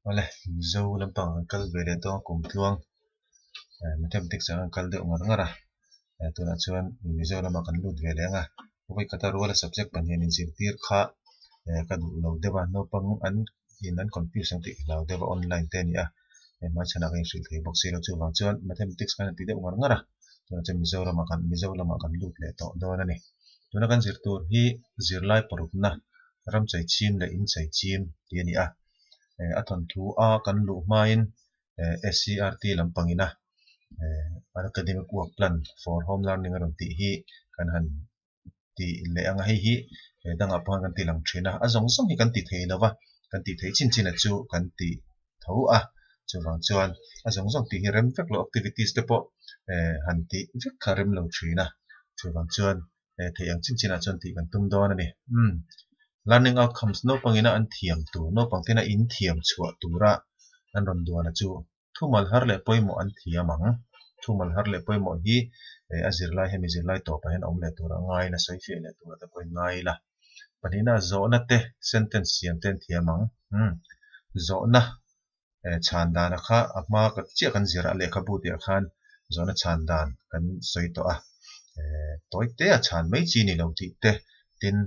Wala, zo lampang kal vele to kum tuang mathematics ang kal de ungar ngara to na chuan mizo lama kan lut vele nga oi kata rola subject pan hian in sirtir kha kan lo dewa no pang an in an confusion ti lo dewa online te ni a ma chana kan sil thei box lo chu wang chuan mathematics kan ti de ungar ngara to na chuan mizo lama kan lut le to do na ni to na kan zirtur hi zirlai parukna ram chai chim le in chai chim ti ni a athon thu a kan lu main SCRT lampangina academic work plan for home learning aron ti hi kan han ti le anga hi danga pang kan ti lang thina azong song hi kan ti thei lawa kan ti thei chin chin a chu kan ti tho a chuwang chuan azong song ti hi rem vek lo activities te po han ti vek kharem lo thina chuwang chuan thei ang chin chin a chuan ti kan tum don ani learning outcomes no pangina an thiam tu no pangtina in thiam chhuah tura an ron duana chu thumal har le poimo an thiamang thumal har le poimo hi azirlai hemi zirlai to pa hen om le tura ngai la soi fe le tura ta poi ngai la panina zona te sentence siam ten thiamang zona chandan kha akma ka chi kan zira le kha bu ti khan zona chandan kan soi to a toy te a chan mai chi ni lo ti te tin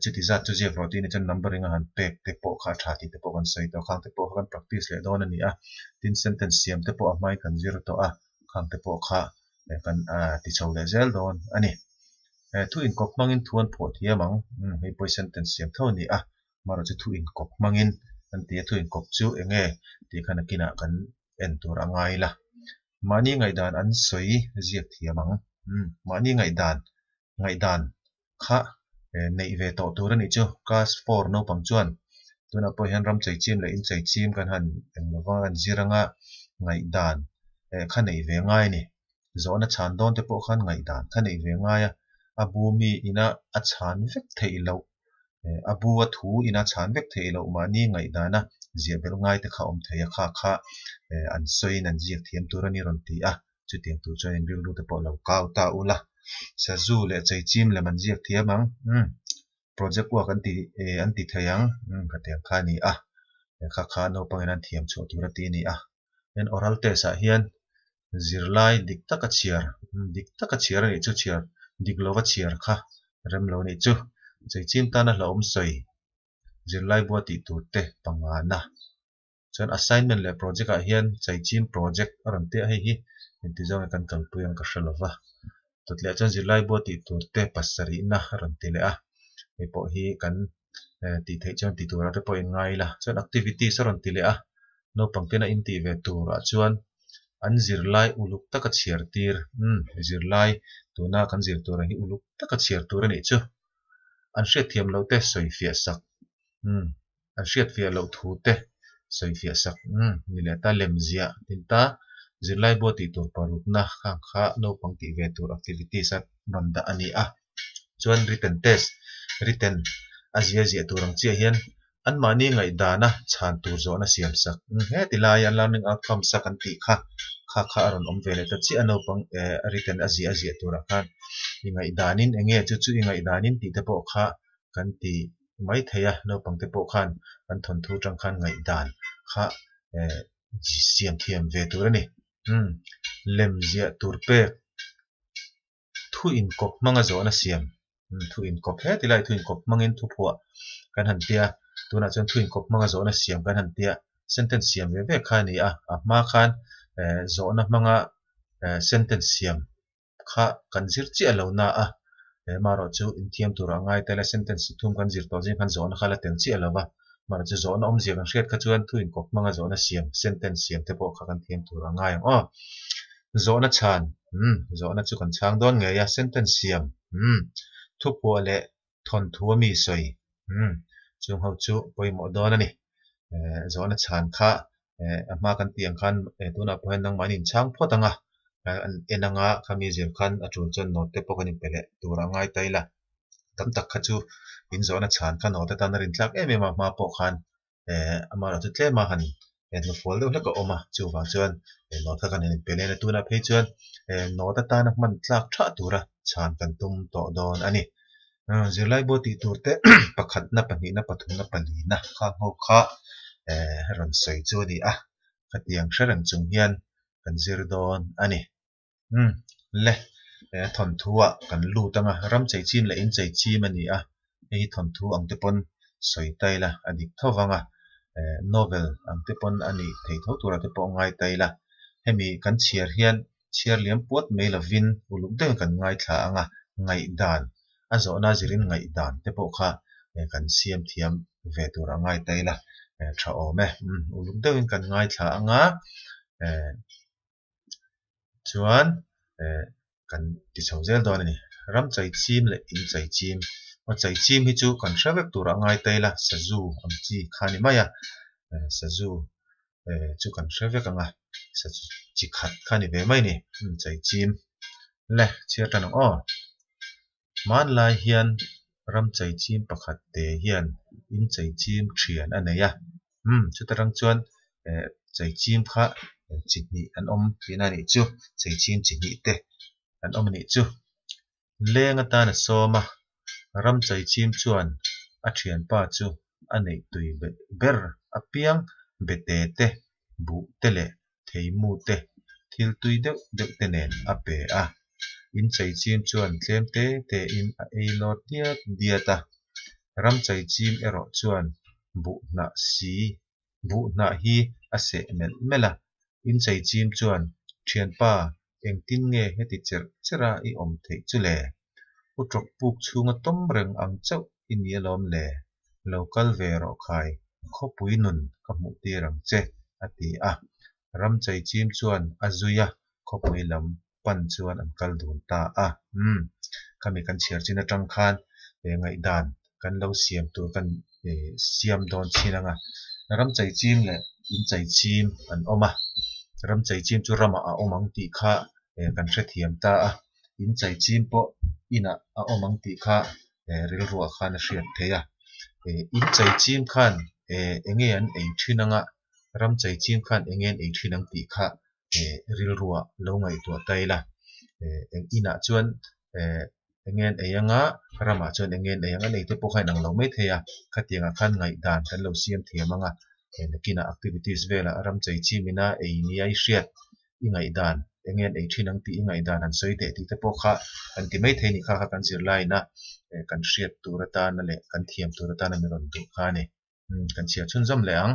chiti za chu je roti ni chan numbering han pek te po kha tha ti te po kan sei to khang te po kan practice le don ani a tin sentence siam te po mai kan zero to a khang te po kha kan ti chho le zel don ani thu in kop mangin thuan pho thiamang hei poi sentence siam tho ni a maro chu thu in kop mangin an ti thu in kop chu enge ti khana kina kan en tur angai la mani ngai dan an soi ziak thiamang mani ngai dan kha nei ve to tur ani chu class 4 no pang chuan tuna po hian ram chei chim le in chei chim kan han englawa an ziranga ngai dan kha nei ve ngai ni zona chan don te po khan ngai dan kha nei ve ngai abu mi ina a chan vek thei lo abu a thu ina chan vek thei lo mani ngai dana zia bel ngai te kha om thei kha an soi nan ziak thiam tur ani ron ti a chu tiang tu chuan in bil lu te po lo kau ta ula sa zu le chei chim le man ziak thiamang project work an ti thayang ka tiang kha ni a kha no pangin an thiam chu tur ti ni a en oral test a hian zirlai dik taka chiar ani chu chiar diklova chiar kha rem lo ni chu chei chim ta na lo om soi zirlai bo ti tur te pangana chuan assignment le project a hian chei chim project aron te hi ti zong kan kal puyang ka hrelowa totle chuan zirlai bo ti tur te pasari na ron ti le a hei po hi kan ti thei chuan ti tur te po in ngai la chuan activities aron ti le a no pangtina in ti ve tur a chuan an zirlai uluk taka chiar tir zirlai tuna kan zir tur hi uluk taka chiar tur ani chu an hriat thiam lo te soi fia sak an hriat fia lo thu te soi fia sak ni le ta lem zia tin ta zirlai bo ti tur paruk na khang kha no pang ti ve tur activities at ronda ani a chuan written test written azia turang chia hian an mani ngai dana chan tur zo na siam sak he tilai an learning outcome sak an ti kha aron om vele ta chi ano pang written azia tura khan ingai danin enge chu ingai danin ti te po kha kan ti mai theya no pang te po khan kan thon thu tang khan ngai dan kha siam thiam ve tur ani lem zia tur pe thu in kop manga zo na siam thu in kop he tilai thu in kop mangin thu phua kan han tia tuna chuan thu in kop manga zo na siam kan han tia sentence siam ve ve kha ni a ma khan zo na manga sentence siam kha kan zir chi alo na a maro chu in thiam tur angai tele sentence thum kan zir to jing kan zo na khala ten chi alowa maro chu zo na om zia kan hriat kha chuan thu in kop manga zo na siam sentence siam te po kha kan thiam tur angai zo na chan zo na chu kan chang don nge ya sentence siam thu phua le thon thua mi soi chung ho chu poimo don ani zo na chan kha ama kan tiang khan tuna poin nang manin chang photanga an enanga khami zir khan atul chon note te pokani pele tura ngai taila tam tak kha chu in zo na chan khan note ta na rin tlak em ma po khan amara chu tle ma han no fol de ka oma chu wa chuan note kan in pele na tuna phei chuan note ta na man tlak tha tura chan kan tum to don ani zirlai bo ti tur te pakhat na pani na pathum na pali na kha ho kha ron soi chu ni a khatiang hran chung hian kan zir don ani le thon thua kan lu tanga ram chei chim le in chei chim ani a ei thon thu ang te pon soi taila adik thowanga novel ang te pon ani thei tho tura te pon ngai taila hemi kan chiar hian chiar liam puat mai lovin uluk de kan ngai thla anga ngai dan azo na zirin ngai dan te po kha kan siam thiam ve tura ngai taila tha ome uluk de kan ngai thla anga chuan kan ti chhozel don ani ram chei chim le in chei chim ma chei chim hi chu kan hravek tura ngai taila sazu am chi khani maya sazu chu kan hravek anga sazu chi khat khani ve mai ni chei chim le chiar tan o man lai hian ram chei chim pakhat te hian in chei chim thian aneya chu tarang chuan chei chim kha chini an om pina ni chu chei chim chini te an om ni chu lenga ta na soma ram chei chim chuan a thian pa chu anei tui ber apiang bete te bu tele theimu te thil tui deuh te nen ape a in chei chim chuan tlem te in a eilot diata ram chei chim ero chuan bu na hi a se mela in chei chim chuan thian pa eng tin nge heti chera I om thei chu le utrok puk chunga tom reng ang chau in yelom le local ve ro khai khopui nun ka mu ti rang che ati a ram chei chim chuan azuya khopui lam pan chuan an kal dun ta a kami kan chiar china tang khan ngai dan kan lo siam tur kan siam don chinanga ram chei chim le in chei chim an oma ram chei chim chu rama a omang ti kha kan hre thiam ta a in chei chim po ina a omang ti kha ril ruwa khan a hriat theya in chei chim khan enge an ei thinanga ram chei chim khan engen ei thinang ti kha ril ruwa lo ngai tu taila eng ina chuan engen eyanga rama chuan engen eyanga nei te po khai nang lo mai theya khatianga khan ngai dan kan lo siam thiamanga nakina activities vela ram chei chimina ei ni ai hriat I ngai dan engen ei thinang ti ngai dan an soi te ti te po kha an ti mai thei ni kha kan zir lai na kan hriat turata na le kan thiam turata na meron du kha ni kan chia chun zam le ang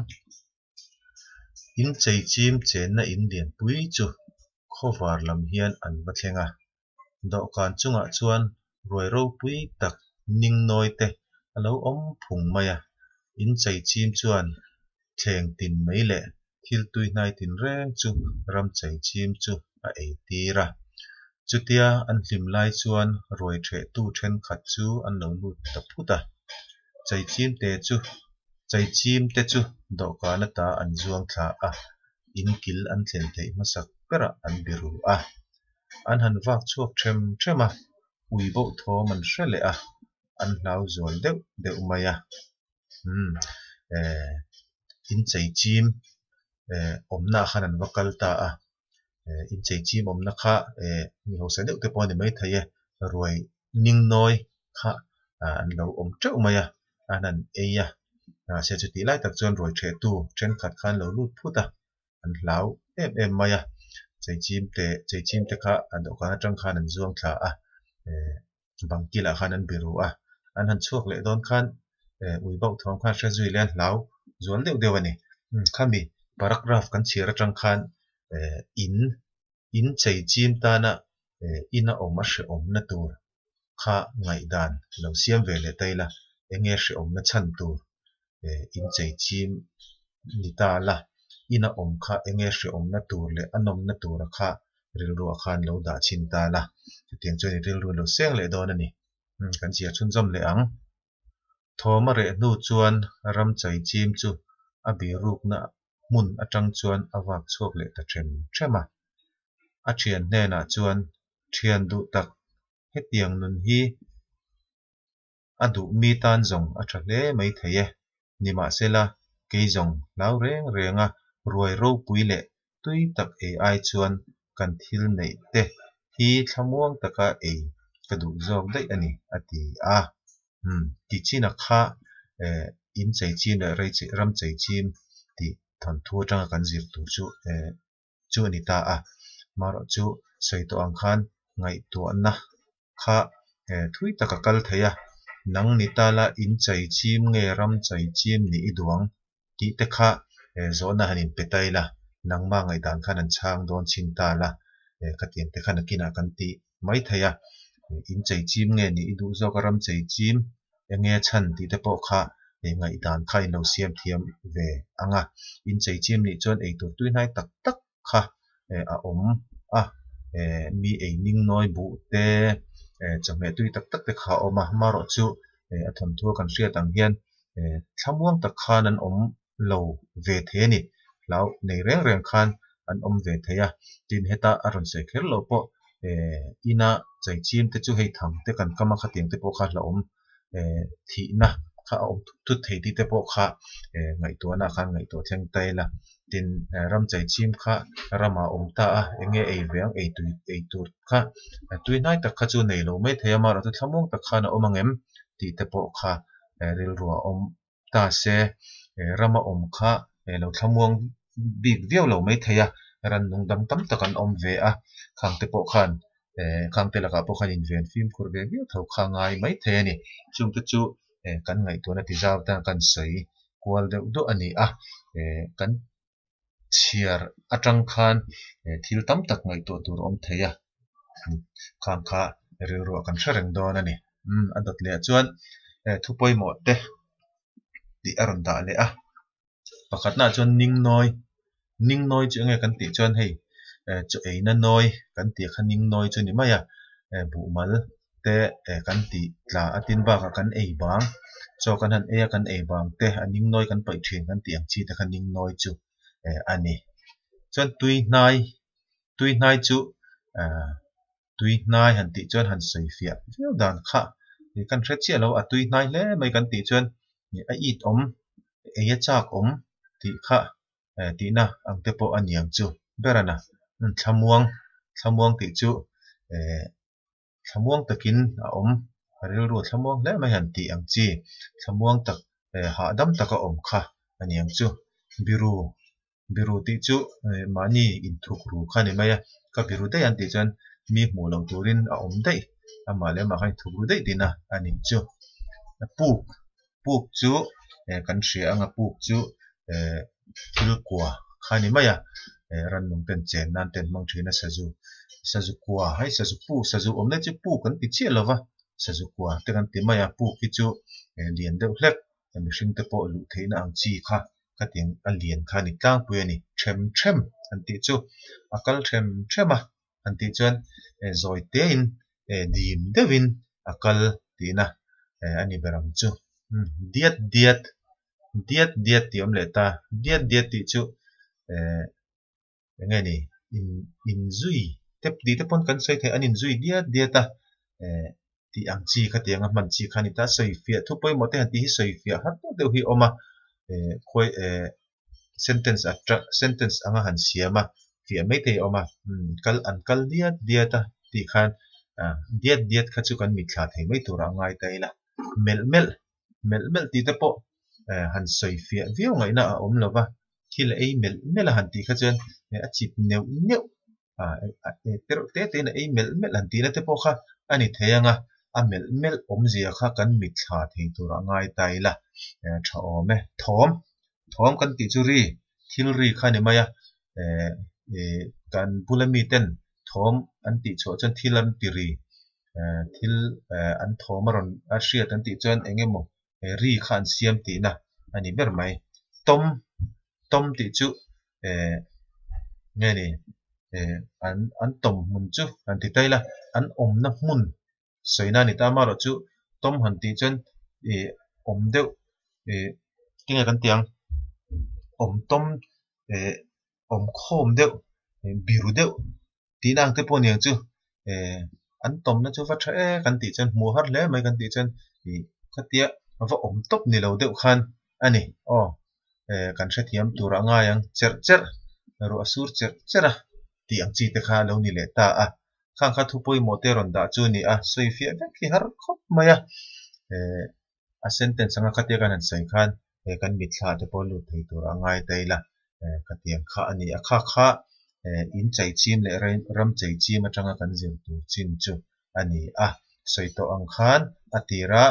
in chei chim chen na in lian pui chu khowar lam hian an va thlenga do kan chunga chuan roi ro pui tak ning noi te alo om phung maya in chei chim chuan thleng tin mai le thil tui hnai tin reng chu ram chei chim chu a ei tira chutia an hlim lai chuan roi the tu then khat chu an lo lut ta phuta chei chim te chu do kana ta an zuang thla a in kil an thlen thei masak pera an biru a an han wak chuak thema ui bo tho man hrele a an hlau zol deuh maya in chei chim omna khan an vakal ta a in chei chim omna kha mi ho sa deuh te pawh ni mai thaie ruai ning noi kha an lo om teuh maya an eia se chu ti lai tak chuan ruai the tu then khat khan lo lut phuta an hlau em maya chei chim te kha an do kana tang khan an zuang thla a bangkila khan an biru a an han chuak le don khan ui bau thawm khan hre zui lian hlau zual deuh ani khami paragraph kan chira tang khan in chei chim ta na ina oma hre om na tur kha ngai dan lo siam ve le taila enge hre om na chan tur in chei chim ni ta la ina om kha enge hre om na tur le anom na tur kha ril ru khan lo da chin ta la tiang choi ril ru lo seng le don ani kan chia chun zom le ang thoma re nu chuan ram chei chim chu a bi ruk na mun atang chuan awak chuak le ta thema a thian hne na chuan thian du tak hetiang nun hi adu mi tan zong a tha hle mai theie nima sela ke zong lau renga ruai ro pui le tui tak ai chuan kan thil nei te hi thamuang taka ka du zok dei ani ati a ti china kha in chei chim le ram chei chim ti thon thu tanga kan zir tur chu ni ta a maro chu sei to ang khan ngai to na kha thui taka kal theya nang ni ta la in chei chim nge ram chei chim ni iduang ti te kha zona hanin petai la nang ma ngai dan khan an chang don chin ta la khatien te khan kina kan ti mai theya in chei chim nge ni idu zo ka ram chei chim nge chan ti te po kha ngai dan khai lo siam thiam ve anga in chei chim ni chon ei tur tui nai tak tak kha a om a mi ei ning noi bu te chame tui tak tak te kha oma maro chu a thon thu kan hriat ang hian thlamuang tak khan an om lo ve the ni lau nei reng reng khan an om ve theya tin heta aron se kher lo po ina chei chim te chu hei thang te kan kama khateng te po kha la om thi na kha om tu thei ti te po kha ngai to na khan ngai to thleng tai la tin ram chei chim kha rama om ta a enge ei veng ei tur kha tui nai tak kha chu nei lo mai theya maro tu thlamuang tak kha na om angem ti te po kha ril ruwa om ta se rama om kha lo thlamuang big viau lo mai theya ran nung dam tam takan om ve a khang te po khan khang te laka po khan in ven film khur ve viau thau kha ngai mai the ni chung te chu kan ngai to na ti zaw ta kan sei kwal deuh do ani a kan chiar atang khan thil tam tak ngai to tur om theya khang kha ril ro kan thareng don ani adot le chuan thupoi mo te ti aron da le a pakhat na chuan ning noi chu nge kan ti chuan hei chu eina noi kan ti kha ning noi chu ni maya bu mal te kan ti tla atin ba ka kan ei bang cho kan han kan ei bang te aning noi kan pai thin kan tiang chi te kha ning noi chu ani chuan tui nai chu tui nai han ti chuan han sei fia viau dan kha ni kan thret chi lo a tui nai le mai kan ti chuan ni a it om eya chak om ti kha ti na ang te po aniang chu berana thlamuang ti chu thlamuang takin a om ril ru thlamuang le mai han ti ang chi thlamuang tak ha dam taka om kha aniang chu biru ti chu mani in thuk ru kha ni maya ka biru te an ti chan mi hmu lo turin a om dei ama le ma khain thuk ru dei tina ani chu puk chu kan hria anga puk chu thil kwa kha ni maya ran nung ten chen nan ten mang thina sazu kwa hai sazu om le chu pu kan ti che lova sazu kwa te kan ti maya pu ki chu lian deuh hlek mihring te po lu theina ang chi kha ka ting a lian kha ni tlang pu ani them an ti chu akal them an ti chuan zoi te in dim deuhin akal tina ani beram chu diat ti om le ta diat ti chu nge ni in zui tep di te pon kan sei the anin zui diat ta ti ang chi kha tianga man chi khani ta sei fia thu poi mo te han ti hi sei fia hat to hi oma khoi sentence anga han siama fia mai te oma kal diat ta ti khan diat kha chu kan mi thla thei mai tura ngai tai la mel ti te po han sei fia viau ngai na om lova thil ei mel han ti kha chen a chip neu te na ei mel han ti na te po kha ani theyanga a mel om zia kha kan mi thla thei tura ngai tai la tha ome thom kan ti chu ri thil ri kha ni maya kan bulami ten thom an ti cho chan thil an ti ri thil an thom ron a hriat an ti chuan engemaw ri khan siam ti na ani ber mai tom ti chu nge ni an tom mun chu an ti tai la an om na mun soina ni ta ma ro chu tom han ti chuan om deuh kinga kan tiang om tom om khom deuh biru deuh tinang te pon yang chu an tom na chu va tha kan ti chuan mu har le mai kan ti chuan khatia va om top ni lo deuh khan ani kan hre thiam tura nga yang cher ro asur chera ti ang chi te kha lo ni le ta a khang kha thu poi mo te ron da chu ni a soi fia vek hi har khop maya a sentence anga khatia kan an sai khan kan mi thla te pawh lut thei tur a ngai te la ka tiang kha ani a kha in chei chim le ram chei chim atanga kan zir tur chin chu ani a soito ang khan atira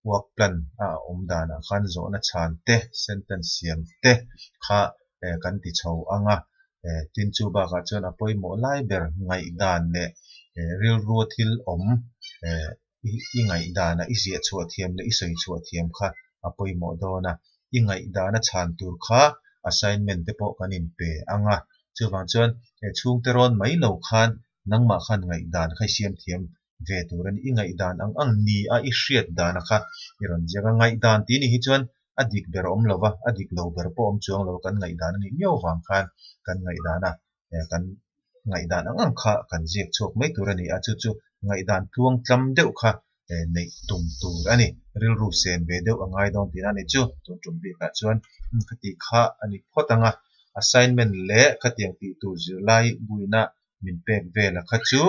work plan a dana khan zona chan te sentence siam te kha kan ti chho anga tin chu ba ka chon apoi mo lai ber ngai dan le ril ru thil i ngai dana i zia chua thiam le i soi chua thiam kha apoi mo dona i ngai dana chan tur kha assignment te pawh kan in pe anga chuwang chuan chung te ron mai lo khan nangma khan ngai dan kha siam thiam ve tur ani i ngai dan ang ni a i hriat dan kha i ron jaga ngai dan ti ni hi chuan adik ber om lova adik lo ber po om chuang lo kan ngai dan ani nyo wang khan kan ngai dana kan ngai dan ang kha kan jiak chok mai tur ani a chu chu ngai dan tuang tlam deuh kha nei tum tur ani ril ru sen ve deuh angai dong tin ani chu tun tum bi ka chuan khati kha ani photanga assignment le khatiang ti tu zirlai buina min pek ve la kha chu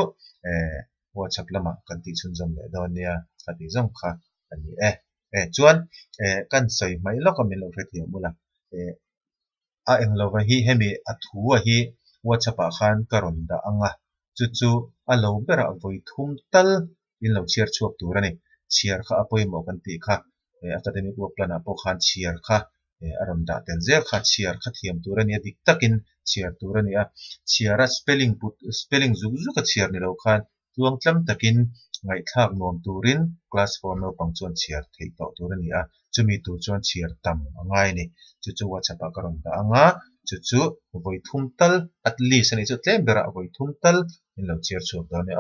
WhatsApp lama kan ti chun jom le don nia khati jom kha ani chuan kan soi mai lo ka min lo thei mula a eng lo wa hi hemi a thu a hi WhatsApp a khan karon da anga chu a lo bera voi thum tal in lo chiar chuak tur ani chiar kha apoi mo kan ti kha academic work plan a po khan chiar kha aron da tel zel kha chiar kha thiam tur ani dik takin chiar tur ani a chiara spelling zuk zuk a chiar ni lo khan tuang tlam takin ngai thak nom turin class 4 no pang chuan chiar thei to tur ani a chumi tu chuan chiar tam angai ni chu WhatsApp a karon da anga chu voi thum tal at least ani chu tlem bera voi thum tal in lo chiar chuak da ni